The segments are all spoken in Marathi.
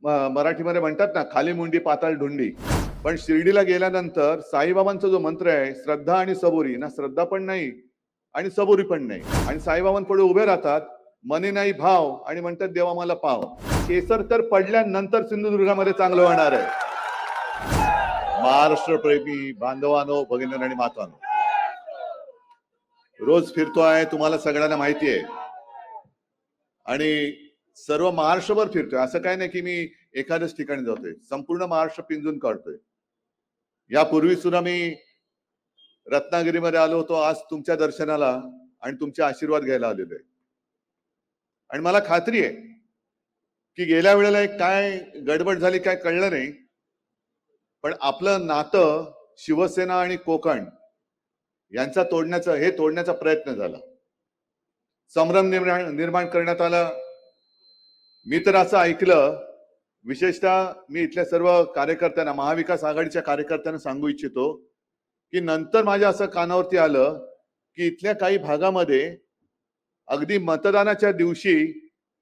मराठीमध्ये म्हणतात ना, खाली मुंडी पाताळ ढुंडी. पण शिर्डीला गेल्यानंतर साईबाबांचा जो मंत्र आहे, श्रद्धा आणि सबुरी, ना श्रद्धा पण नाही आणि सबुरी पण नाही. आणि साईबाबांपुढे उभे राहतात, मनी नाही भाव, आणि म्हणतात देवा मला पाव. केसर तर पडल्यानंतर सिंधुदुर्गामध्ये चांगलं होणार आहे. महाराष्ट्र प्रेमी बांधवांनो, भगिनींनो आणि मातांनो, रोज फिरतोय, तुम्हाला सगळ्यांना माहिती आहे, आणि सर्व महाराष्ट्रभर फिरतोय. असं काय नाही की मी एखाद्याच ठिकाणी जातोय, संपूर्ण महाराष्ट्र पिंजून काढतोय. यापूर्वी सुद्धा मी रत्नागिरीमध्ये आलो होतो, आज तुमच्या दर्शनाला आणि तुमचे आशीर्वाद घ्यायला आलेलो आहे. आणि मला खात्री आहे की गेल्या वेळेला एक काय गडबड झाली काय कळलं नाही, पण आपलं नातं शिवसेना आणि कोकण यांचा तोडण्याचा प्रयत्न झाला, संभ्रम निर्माण करण्यात आला. मी तर असं ऐकलं, विशेषतः मी इथल्या सर्व कार्यकर्त्यांना, महाविकास आघाडीच्या कार्यकर्त्यांना सांगू इच्छितो की नंतर माझ्या असं कानावरती आलं की इथल्या काही भागामध्ये अगदी मतदानाच्या दिवशी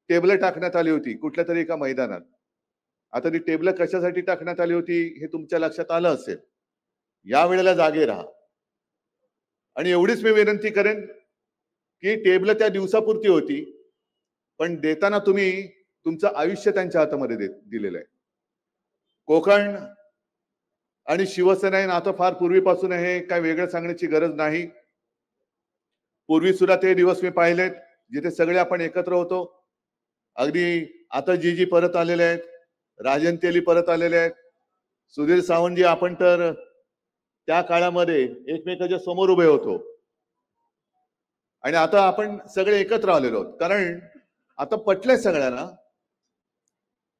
टेबल टाकण्यात आली होती कुठल्या तरी एका मैदानात. आता ती टेबल कशासाठी टाकण्यात आली होती हे तुमच्या लक्षात आलं असेल. या वेळेला जागे राहा. आणि एवढीच मी विनंती करेन की टेबल त्या दिवसापुरती होती, पण देताना तुम्ही तुमचं आयुष्य त्यांच्या हातामध्ये दिलेलं आहे. कोकण आणि शिवसेना हे नातं फार पूर्वीपासून आहे, काय वेगळं सांगण्याची गरज नाही. पूर्वी सुद्धा ते दिवस मी पाहिलेत जिथे सगळे आपण एकत्र होतो. अगदी आता जी परत आलेले आहेत, राजन तेली परत आलेले आहेत, सुधीर सावंतजी, आपण तर त्या काळामध्ये एकमेकाच्या समोर उभे होतो. आणि आता आपण सगळे एकत्र आलेलो आहोत, कारण आता पटलंय सगळ्यांना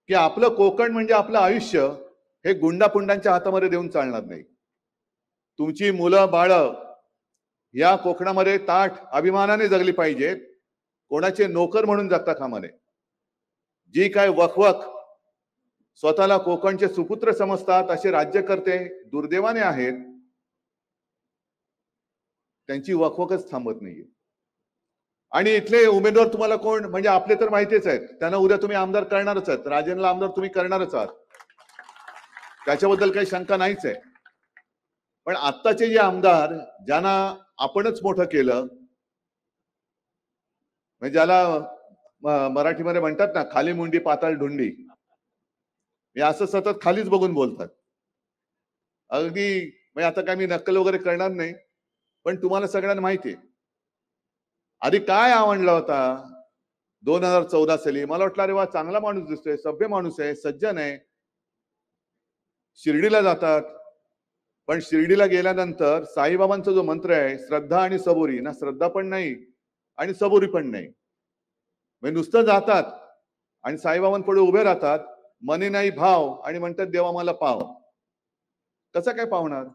की आपलं कोकण म्हणजे आपलं आयुष्य हे गुंडापुंडांच्या हातामध्ये देऊन चालणार नाही. तुमची मुलं बाळ या कोकणामध्ये ताठ अभिमानाने जगली पाहिजेत, कोणाचे नोकर म्हणून जगता कामा नये. जी काय वकवक स्वतःला कोकणचे सुपुत्र समजतात असे राज्यकर्ते दुर्दैवाने आहेत, त्यांची वकवकच थांबत नाहीये. आणि इथले उमेदवार तुम्हाला कोण, म्हणजे आपले तर माहितीच आहेत, त्यांना उद्या तुम्ही आमदार करणारच आहात, राजेंना आमदार तुम्ही करणारच आहात, त्याच्याबद्दल काही शंका नाहीच आहे. पण आत्ताचे जे आमदार ज्यांना आपणच मोठं केलं, म्हणजे ज्याला मराठीमध्ये म्हणतात ना, खाली मुंडी पाताळ ढुंडी, हे असं सतत खालीच बघून बोलतात. अगदी म्हणजे आता काय मी नक्कल वगैरे करणार नाही, पण तुम्हाला सगळ्यांना माहिती आहे आधी काय आवडला होता 2014 साली. मला वाटलं अरे वा, चांगला माणूस दिसतोय, सभ्य माणूस आहे, सज्जन आहे. शिर्डीला जातात, पण शिर्डीला गेल्यानंतर साईबाबांचा जो मंत्र आहे, श्रद्धा आणि सबुरी, ना श्रद्धा पण नाही आणि सबुरी पण नाही. म्हणजे नुसतं जातात आणि साईबाबांपुढे उभे राहतात, मनी नाही भाव, आणि म्हणतात देवा मला पाव. कसं काय पावणार?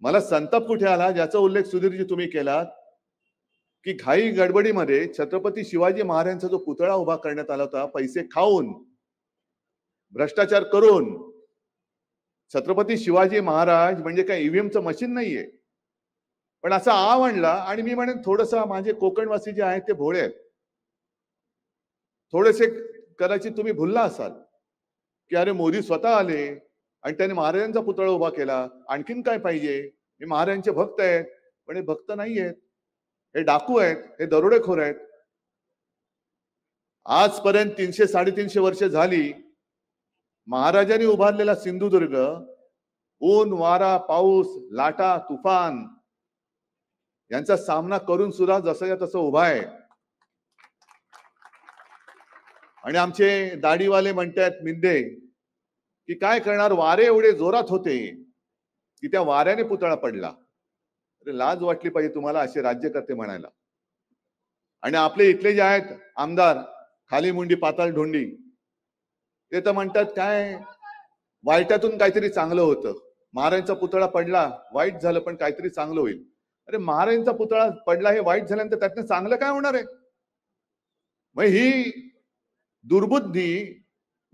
मला संताप कुठे आला, ज्याचा उल्लेख सुधीरजी तुम्ही केलात, की घाई गडबडीमध्ये छत्रपती शिवाजी महाराजांचा जो पुतळा उभा करण्यात आला होता, पैसे खाऊन, भ्रष्टाचार करून. छत्रपती शिवाजी महाराज म्हणजे काय ईव्हीएमचं मशीन नाहीये. पण असा आवडला, आणि मी म्हणेन थोडस माझे कोकणवासी जे आहेत ते भोळे आहेत. थोडेसे कदाचित तुम्ही भुलला असाल की अरे मोदी स्वतः आले आणि त्यांनी महाराजांचा पुतळा उभा केला, आणखीन काय पाहिजे, हे महाराजांचे भक्त आहेत. पण हे भक्त नाही आहेत, हे डाकू आहेत, हे दरोडेखोर आहेत. आजपर्यंत 300-350 वर्ष झाली महाराजांनी उभारलेला सिंधुदुर्ग ऊन वारा पाऊस लाटा तुफान यांचा सामना करून सुद्धा जसं तसं उभा आहे. आणि आमचे दाढीवाले म्हणतात मिंदे की काय करणार, वारे एवढे जोरात होते की त्या वाऱ्याने पुतळा पडला. अरे लाज वाटली पाहिजे तुम्हाला असे राज्यकर्ते म्हणायला. आणि आपले इथले जे आहेत आमदार खाली मुंडी पाताळ ढोंडी, ते तर म्हणतात काय वाईटातून काहीतरी चांगलं होतं, महाराजांचा पुतळा पडला वाईट झालं पण काहीतरी चांगलं होईल. अरे महाराजांचा पुतळा पडला हे वाईट झाल्यानंतर त्यातनं चांगलं काय होणार आहे? मग ही दुर्बुद्धी,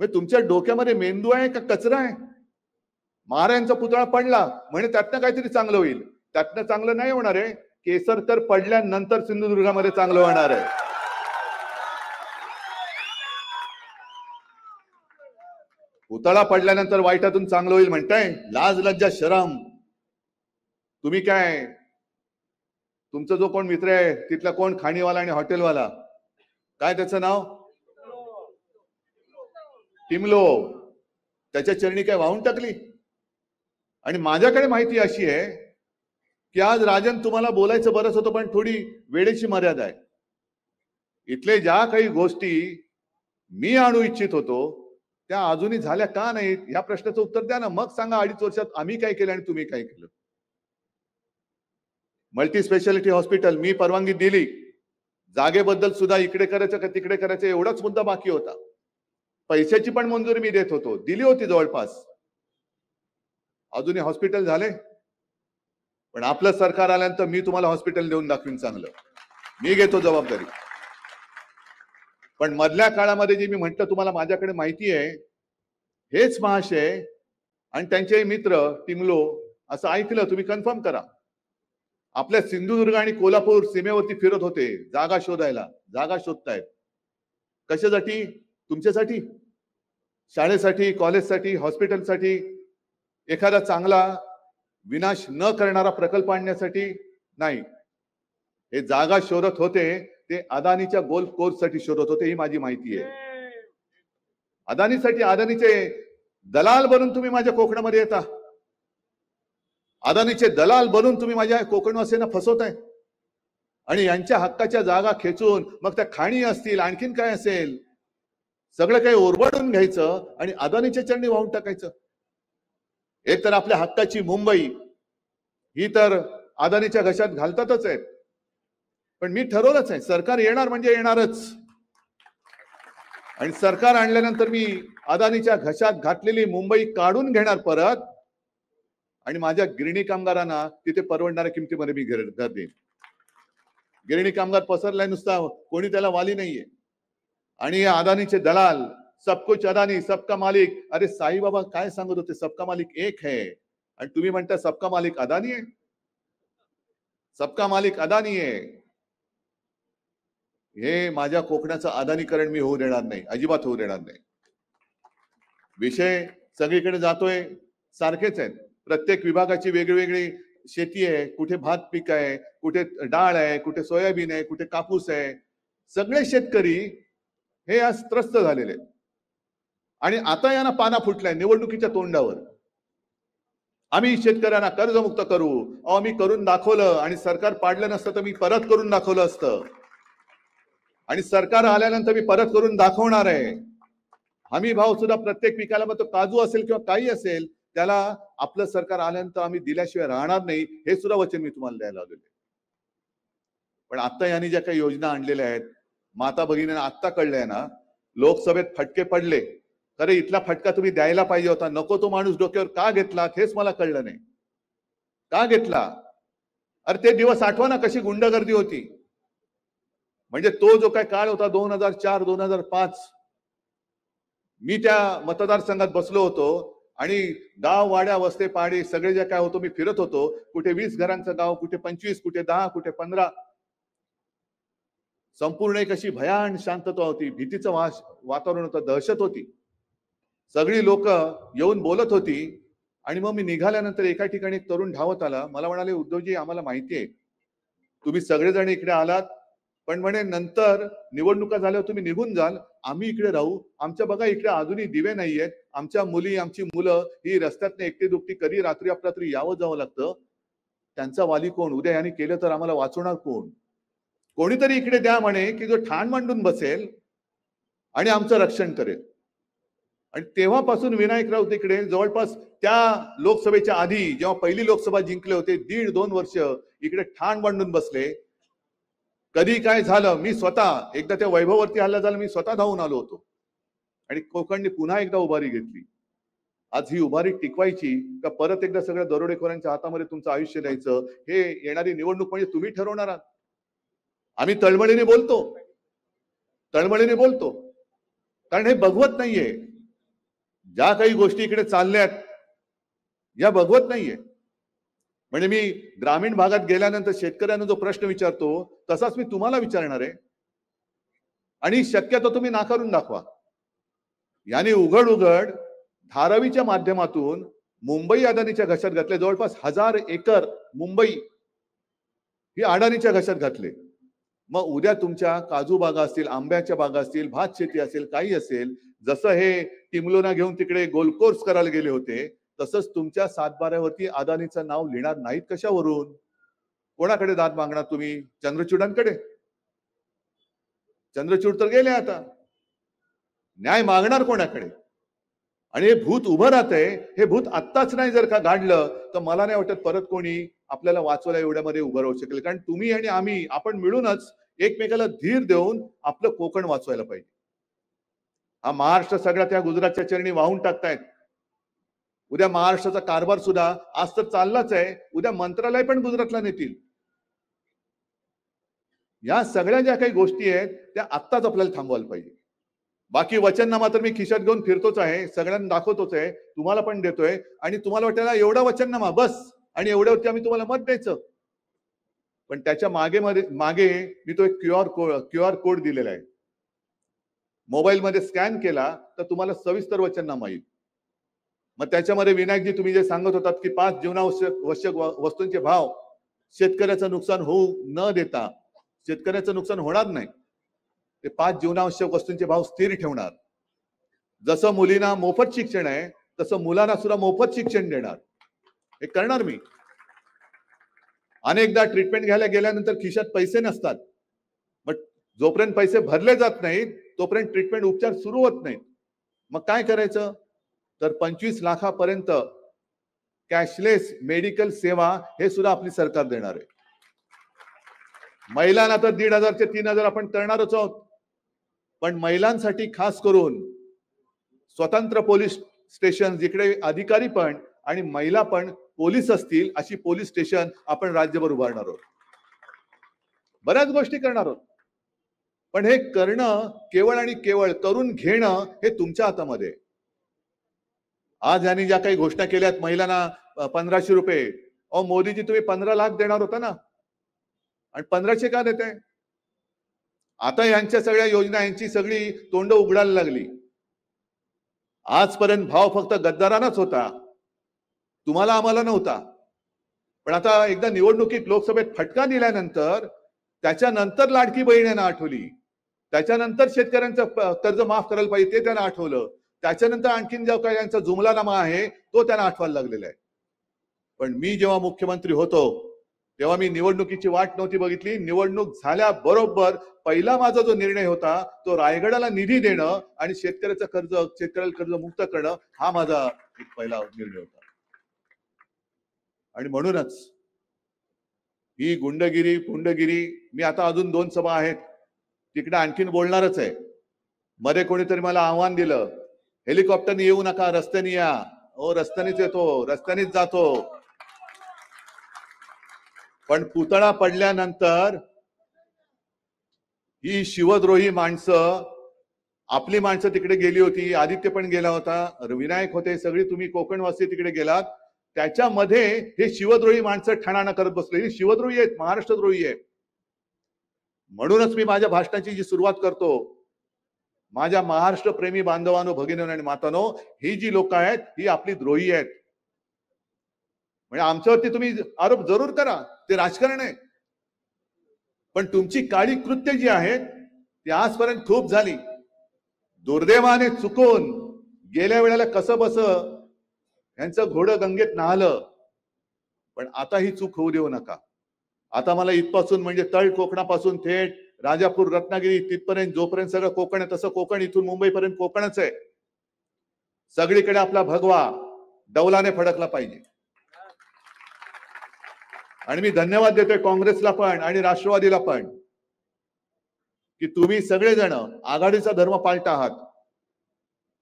मग तुमच्या डोक्यामध्ये मेंदू आहे का कचरा आहे? महाराजांचा पुतळा पडला म्हणजे त्यातनं काहीतरी चांगलं होईल, त्यातनं चांगलं नाही होणार आहे. केसर तर पडल्यानंतर सिंधुदुर्गामध्ये चांगलं होणार आहे. पुतळा पडल्यानंतर वाईटातून चांगलं होईल म्हणताय? लाज लज्जा शरम. तुम्ही काय, तुमचा जो कोण मित्र आहे तिथला कोण खाणीवाला आणि हॉटेलवाला, काय त्याचं नाव? टिमलो. त्याच्या चरणी काय वाहून टाकली? आणि माझ्याकडे माहिती अशी आहे की आज राजन तुम्हाला बोलायचं बरंच होतं, पण थोडी वेळेची मर्यादा आहे. इथले ज्या काही गोष्टी मी आणू इच्छित होतो त्या अजूनही झाल्या का नाहीत या प्रश्नाचं उत्तर द्या ना. मग सांगा 2.5 वर्षात आम्ही काय केलं आणि तुम्ही काय केलं. मल्टी स्पेशालिटी हॉस्पिटल मी परवानगी दिली, जागेबद्दल सुद्धा इकडे करायचं का तिकडे करायचं एवढाच मुद्दा बाकी होता. पैशाची पण मंजुरी मी देत होतो, दिली होती जवळपास. अजूनही हॉस्पिटल झाले, पण आपलं सरकार आल्यानंतर मी तुम्हाला हॉस्पिटल देऊन दाखवीन चांगलं. मी घेतो जबाबदारी. पण मधल्या काळामध्ये जे मी म्हटलं तुम्हाला माझ्याकडे माहिती आहे, हेच महाशय आणि त्यांचे मित्र टिमलो असं ऐकलं, तुम्ही कन्फर्म करा, आपल्या सिंधुदुर्ग आणि कोल्हापूर सीमेवरती फिरत होते जागा शोधायला. जागा शोधतायत कशासाठी? तुमच्यासाठी, शाळेसाठी, कॉलेजसाठी, हॉस्पिटलसाठी, एखादा चांगला विनाश न करणारा प्रकल्प आणण्यासाठी नाही. हे जागा शोधत होते ते अदानीच्या गोल्फ कोर्स साठी शोधत होते, ही माझी माहिती आहे. अदानीसाठी, अदानीचे दलाल बनून तुम्ही माझ्या कोकणामध्ये येता. अदानीचे दलाल बनून तुम्ही माझ्या कोकणवासियांना फसवताय आणि यांच्या हक्काच्या जागा खेचून मग त्या खाणी असतील आणखीन काय असेल सगळं काही ओरबाडून घ्यायचं आणि अदानीच्या चरणी वाहून टाकायचं. एक तर आपल्या हक्काची मुंबई ही तर अदानीच्या घशात घालतातच आहेत, पण मी ठरवलंच आहे सरकार येणार म्हणजे येणारच. आणि सरकार आणल्यानंतर मी अदानीच्या घशात घातलेली मुंबई काढून घेणार परत आणि माझ्या गिरणी कामगारांना तिथे परवडणाऱ्या किमतीमध्ये मी घर देईन. गिरणी कामगार पसरलाय नुसता, कोणी त्याला वाली नाहीये. आणि अदानीचे दलाल, सब कुछ अदानी सबका मालिक. अरे साईबाबा काय सांगत होते, सबका मालिक एक है आणि तुम्ही म्हणता सबका मालिक अदानी आहे. सबका मालिक अदानी आहे. हे माझ्या कोकणाचं अदानीकरण मी होऊ देणार नाही, अजिबात होऊ देणार नाही. विषय सगळीकडे जातोय सारखेच आहेत. प्रत्येक विभागाची वेगवेगळी शेती आहे, कुठे भात पीक आहे, कुठे डाळ आहे, कुठे सोयाबीन आहे, कुठे कापूस आहे. सगळे शेतकरी हे आज त्रस्त झालेले आहेत. आणि आता यांना पाना फुटलाय निवडणुकीच्या तोंडावर. आम्ही शेतकऱ्यांना कर्जमुक्त करू. आम्ही करून दाखवलं आणि सरकार पाडलं नसतं तर मी परत करून दाखवलं असतं आणि सरकार आल्यानंतर मी परत करून दाखवणार आहे. हमी भाव सुद्धा प्रत्येक पिकाला, मग तो काजू असेल किंवा काही असेल, त्याला आपलं सरकार आल्यानंतर आम्ही दिल्याशिवाय राहणार नाही, हे सुद्धा वचन मी तुम्हाला द्यायला आलेले. पण आता यांनी ज्या काही योजना आणलेल्या आहेत, माता भगिनींना आत्ता कळलंय ना, लोकसभेत फटके पडले. अरे इथला फटका तुम्ही द्यायला पाहिजे होता, नको तो माणूस डोक्यावर का घेतला हेच मला कळलं नाही. का घेतला? अरे ते दिवस आठवा ना, कशी गुंडगर्दी होती. म्हणजे तो जो काय काळ होता 2004-2005, मी त्या मतदारसंघात बसलो होतो आणि गाव, वाड्या, वस्ते, पाडी सगळे जे काय होतो मी फिरत होतो. कुठे 20 घरांचं गाव, कुठे 25, कुठे 10, कुठे 15. संपूर्ण एक अशी भयान शांतता होती, भीतीचं वातावरण होतं, दहशत होती. सगळी लोक येऊन बोलत होती. आणि मग मी निघाल्यानंतर एका ठिकाणी एक तरुण धावत आला. मला म्हणाले, उद्धवजी आम्हाला माहिती आहे तुम्ही सगळेजण इकडे आलात, पण म्हणे नंतर निवडणुका झाल्यावर तुम्ही निघून जाल, आम्ही इकडे राहू. आमच्या बघा इकडे अजूनही दिवे नाहीयेत. आमच्या मुली, आमची मुलं ही रस्त्यातनं एकटी दुकटी कधी रात्री अपरात्री यावं जावं लागतं. त्यांचा वाली कोण? उद्या यांनी केलं तर आम्हाला वाचवणार कोण? कोणीतरी इकडे द्या म्हणे की जो ठाण मांडून बसेल आणि आमचं रक्षण करेल. आणि तेव्हापासून विनायक राऊत इकडे जवळपास त्या लोकसभेच्या आधी जेव्हा पहिली लोकसभा जिंकले होते 1.5-2 वर्ष इकडे ठाण मांडून बसले. कधी काय झालं, मी स्वतः एकदा त्या वैभववरती हल्ला झाला, मी स्वतः धावून आलो होतो आणि कोकणने पुन्हा एकदा उभारी घेतली. आज ही उभारी टिकवायची का परत एकदा सगळ्या दरोडेखोरांच्या हातामध्ये तुमचं आयुष्य द्यायचं, हे येणारी निवडणूक म्हणजे तुम्ही ठरवणार आहात. आम्ही तळमळीने बोलतो, तळमळीने बोलतो, कारण हे बघवत नाहीये. ज्या काही गोष्टी इकडे चालल्यात या बघवत नाहीये. म्हणजे मी ग्रामीण भागात गेल्यानंतर शेतकऱ्यांना जो प्रश्न विचारतो तसाच मी तुम्हाला विचारणार आहे आणि शक्यतो तुम्ही नाकारून दाखवा. याने उघड उघड धारावीच्या माध्यमातून मुंबई अदानीच्या घशात घातले. जवळपास 1000 एकर मुंबई ही अडाणीच्या घशात घातले. मग उद्या तुमच्या काजू बागा असतील, आंब्याच्या बागा असतील, भात शेती असेल, काही असेल, जसं हे टिमलोना घेऊन तिकडे गोलकोर्स करायला गेले होते, तसंच तुमच्या सातबाऱ्यावरती अदानीचं नाव लिहिणार नाहीत कशावरून? कोणाकडे दाद मागणार तुम्ही? चंद्रचूडांकडे? चंद्रचूड तर गेले आता. न्याय मागणार कोणाकडे? आणि हे भूत उभं राहतंय. हे भूत आत्ताच नाही जर का गाडलं तर मला नाही वाटत परत कोणी आपल्याला वाचवायला एवढ्यामध्ये उभं राहू शकेल. कारण तुम्ही आणि आम्ही आपण मिळूनच एकमेकाला धीर देऊन आपलं कोकण वाचवायला पाहिजे. हा महाराष्ट्र सगळ्या त्या गुजरातच्या चरणी वाहून टाकतायत. उद्या महाराष्ट्राचा कारभार सुद्धा आज तर चाललाच आहे, उद्या मंत्रालय पण गुजरातला नेतील. या सगळ्या ज्या काही गोष्टी आहेत त्या आत्ताच आपल्याला थांबवायला पाहिजे. बाकी वचननामा तर मी खिशात घेऊन फिरतोच आहे, सगळ्यांना दाखवतोच आहे, तुम्हाला पण देतोय. आणि तुम्हाला वाटायला एवढा वचननामा बस आणि एवढ्यावरती आम्ही तुम्हाला मत द्यायचं. पण त्याच्या मागे मी तो एक क्यूआर कोड दिलेला आहे. मोबाईल मध्ये स्कॅन केला तर तुम्हाला सविस्तर वचननामा येईल. मग त्याच्यामध्ये विनायकजी तुम्ही जे सांगत होतात की 5 जीवनावश्यक वस्तूंचे भाव शेतकऱ्याचं नुकसान होऊ न देता, शेतकऱ्याचं नुकसान होणार नाही, ते 5 जीवनावश्यक वस्तूंचे भाव स्थिर ठेवणार. जसं मुलींना मोफत शिक्षण आहे तसं मुलांना सुद्धा मोफत शिक्षण देणार. हे करणार मी. अनेकदा ट्रीटमेंट घ्यायला गेल्यानंतर खिशात पैसे नसतात. मग जोपर्यंत पैसे भरले जात नाहीत तोपर्यंत ट्रीटमेंट उपचार सुरू होत नाहीत. मग काय करायचं? तर 25 लाखापर्यंत कॅशलेस मेडिकल सेवा हे सुद्धा आपली सरकार देणार आहे. महिलांना तर 1,500 ते 3,000 आपण करणारच आहोत. पण महिलांसाठी खास करून स्वतंत्र पोलीस स्टेशन जिकडे अधिकारी पण आणि महिला पण पोलीस असतील अशी पोलीस स्टेशन आपण राज्यभर उभारणार आहोत. बऱ्याच गोष्टी करणार आहोत. पण हे करणं केवळ आणि केवळ करून घेणं हे तुमच्या हातामध्ये. आज यांनी ज्या काही घोषणा केल्यात महिलांना 1500 रुपये, अहो मोदीजी तुम्ही 15 लाख देणार होता ना, आणि 1500 का देताय? आता यांच्या सगळ्या योजना यांची सगळी तोंड उघडायला लागली. आजपर्यंत भाव फक्त गद्दारांनाच होता, तुम्हाला आम्हाला नव्हता. पण आता एकदा निवडणुकीत लोकसभेत फटका दिल्यानंतर त्याच्यानंतर लाडकी बहिणींना आठवली, त्याच्यानंतर शेतकऱ्यांचं कर्ज माफ करायला पाहिजे ते त्यांना आठवलं, त्याच्यानंतर आणखीन जो काही यांचा जुमलानामा आहे तो त्यांना आठवायला लागलेला आहे. पण मी जेव्हा मुख्यमंत्री होतो तेव्हा मी निवडणुकीची वाट नव्हती बघितली. निवडणूक झाल्याबरोबर पहिला माझा जो निर्णय होता तो रायगडाला निधी देणं आणि शेतकऱ्याला कर्ज मुक्त करणं हा माझा एक पहिला निर्णय होता. आणि म्हणूनच ही गुंडगिरी मी आता अजून 2 सभा आहेत तिकडे आणखीन बोलणारच आहे. मध्ये कोणीतरी मला आव्हान दिलं, हेलिकॉप्टरने येऊ नका, रस्त्याने या. ओ रस्त्यानेच येतो, रस्त्यानेच जातो. पण पुतळा पडल्यानंतर ही शिवद्रोही माणसं, आपली माणसं तिकडे गेली होती, आदित्य पण गेला होता, विनायक होते, सगळी तुम्ही कोकणवासी तिकडे गेलात. त्याच्यामध्ये हे शिवद्रोही माणसं ठाणाणा करत बसले. ही शिवद्रोही आहेत, महाराष्ट्रद्रोही आहेत. म्हणूनच मी माझ्या भाषणाची जी सुरुवात करतो, माझ्या महाराष्ट्र प्रेमी बांधवांनो, भगिनींनो आणि मातांनो, ही जी लोक आहेत ही आपली द्रोही आहेत. म्हणजे आमच्यावरती तुम्ही आरोप जरूर करा, ते राजकारण आहे. पण तुमची काळी कृत्य जी आहेत ती आजपर्यंत खूप झाली. दुर्दैवाने चुकून गेल्या वेळेला कसं बस यांचं घोडं गंगेत नाहलं. पण आता ही चूक होऊ देऊ नका. आता मला इथपासून म्हणजे तळ कोकणापासून थेट राजापूर, रत्नागिरी तिथपर्यंत जोपर्यंत सगळं कोकण आहे तसं कोकण, इथून मुंबईपर्यंत कोकणच आहे. सगळीकडे आपला भगवा डौलाने फडकला पाहिजे. आणि मी धन्यवाद देतोय काँग्रेसला पण आणि राष्ट्रवादीला पण की तुम्ही सगळेजण आघाडीचा धर्म पाळता आहात.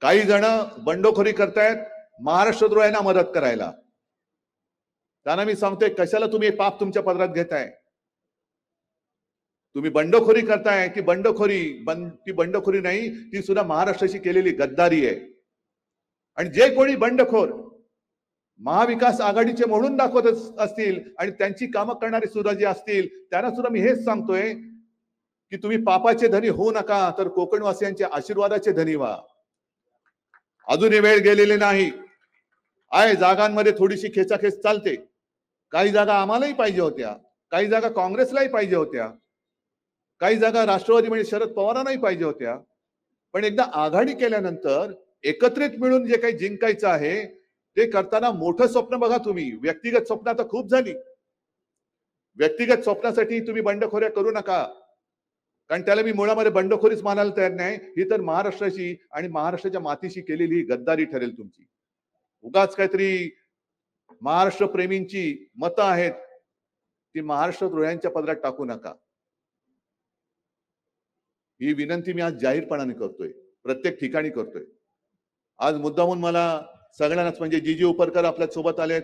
काही जण बंडखोरी करतायत महाराष्ट्रद्रोह्यांना मदत करायला. त्यांना मी सांगतोय, कशाला तुम्ही पाप तुमच्या पदरात घेताय? तुम्ही बंडखोरी करताय ती बंडखोरी नाही, ती सुद्धा महाराष्ट्राशी केलेली गद्दारी आहे. आणि जे कोणी बंडखोर महाविकास आघाडीचे म्हणून दाखवत असतील आणि त्यांची कामं करणारे सुद्धा जे असतील त्यांना सुद्धा मी हेच सांगतोय की तुम्ही पापाचे धनी होऊ नका, तर कोकणवासियांच्या आशीर्वादाचे धनी व्हा. अजूनही वेळ गेलेली नाही आहे. जागांमध्ये थोडीशी खेचाखेच चालते. काही जागा आम्हालाही पाहिजे होत्या, काही जागा काँग्रेसलाही पाहिजे होत्या, काही जागा राष्ट्रवादी म्हणजे शरद पवारांनाही पाहिजे होत्या. पण एकदा आघाडी केल्यानंतर एकत्रित मिळून जे काही जिंकायचं आहे ते करताना मोठं स्वप्न बघा तुम्ही. व्यक्तिगत स्वप्न आता खूप झाली. व्यक्तिगत स्वप्नासाठी तुम्ही बंडखोऱ्या करू नका, कारण त्याला मी मुळामध्ये बंडखोरीच मानायला तयार नाही. ही तर महाराष्ट्राची आणि महाराष्ट्राच्या मातीशी केलेली गद्दारी ठरेल तुमची. उगाच काहीतरी महाराष्ट्र प्रेमींची मतं आहेत ती महाराष्ट्र द्रोह्यांच्या पदरात टाकू नका. ही विनंती मी आज जाहीरपणाने करतोय, प्रत्येक ठिकाणी करतोय. आज मुद्दामून मला सगळ्यांनाच म्हणजे जीजी उपरकर आपल्या सोबत आलेत,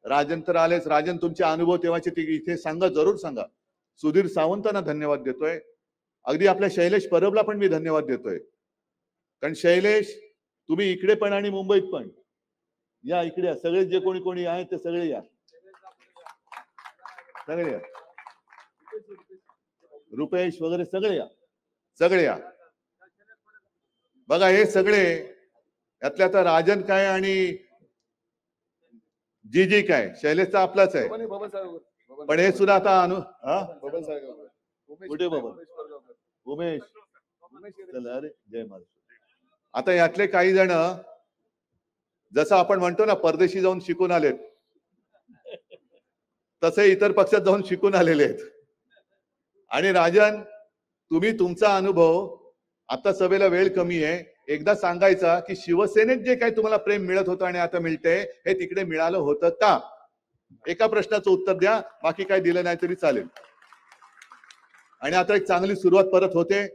राजन तर आलेच. राजन तुमचे अनुभव तेव्हाचे ते इथे सांगा, जरूर सांगा. सुधीर सावंतांना धन्यवाद देतोय. अगदी आपल्या शैलेश परबला पण मी धन्यवाद देतोय, कारण शैलेश तुम्ही इकडे पण आणि मुंबईत पण या. इकडे सगळे जे कोणी कोणी आहेत ते सगळे या, सगळे या. रुपेश वगैरे सगळे या, सगळे या. बघा हे सगळे यातल्या आता राजन काय आणि जी काय, शैलेशचा आपलाच आहे. पण हे सुद्धा आता कुठे बाबा उमेश, चला अरे जय महाराष्ट्र. आता यातले काही जण जसं आपण म्हणतो ना परदेशी जाऊन शिकून आलेत, तसे इतर पक्षात जाऊन शिकून आलेले आहेत. आणि राजन तुम्ही तुमचा अनुभव, आता सभेला वेळ कमी आहे, एकदा सांगायचा की शिवसेनेत जे काही तुम्हाला प्रेम मिळत होतं आणि आता मिळते हे तिकडे मिळालं होतं का? एका प्रश्नाचं उत्तर द्या, बाकी काही दिलं नाही तरी चालेल. आणि आता एक चांगली सुरुवात परत होते.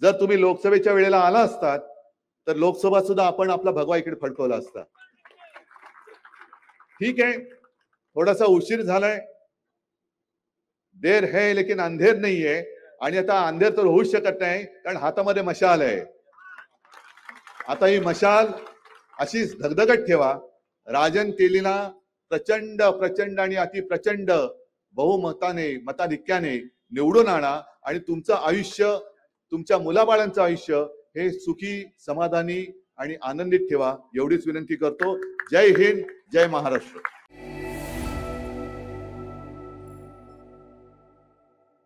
जर तुम्ही लोकसभेच्या वेळेला आला असतात तर लोकसभा सुद्धा आपण आपला भगवा इकडे फडकवला असता. ठीक आहे, थोडासा उशीर झालाय. देर है लेकिन अंधेर नाही आहे. आणि आता अंधेर तर होऊच शकत नाही, कारण हातामध्ये मशाल आहे. आता ही मशाल अशीच धगधगत ठेवा. राजन तेलीला प्रचंड प्रचंड आणि अति प्रचंड बहुमताने, मताधिक्याने निवडून आणा आणि तुमचं आयुष्य, तुमच्या मुलाबाळांचं आयुष्य हे सुखी, समाधानी आणि आनंदित ठेवा. एवढीच विनंती करतो. जय हिंद, जय महाराष्ट्र.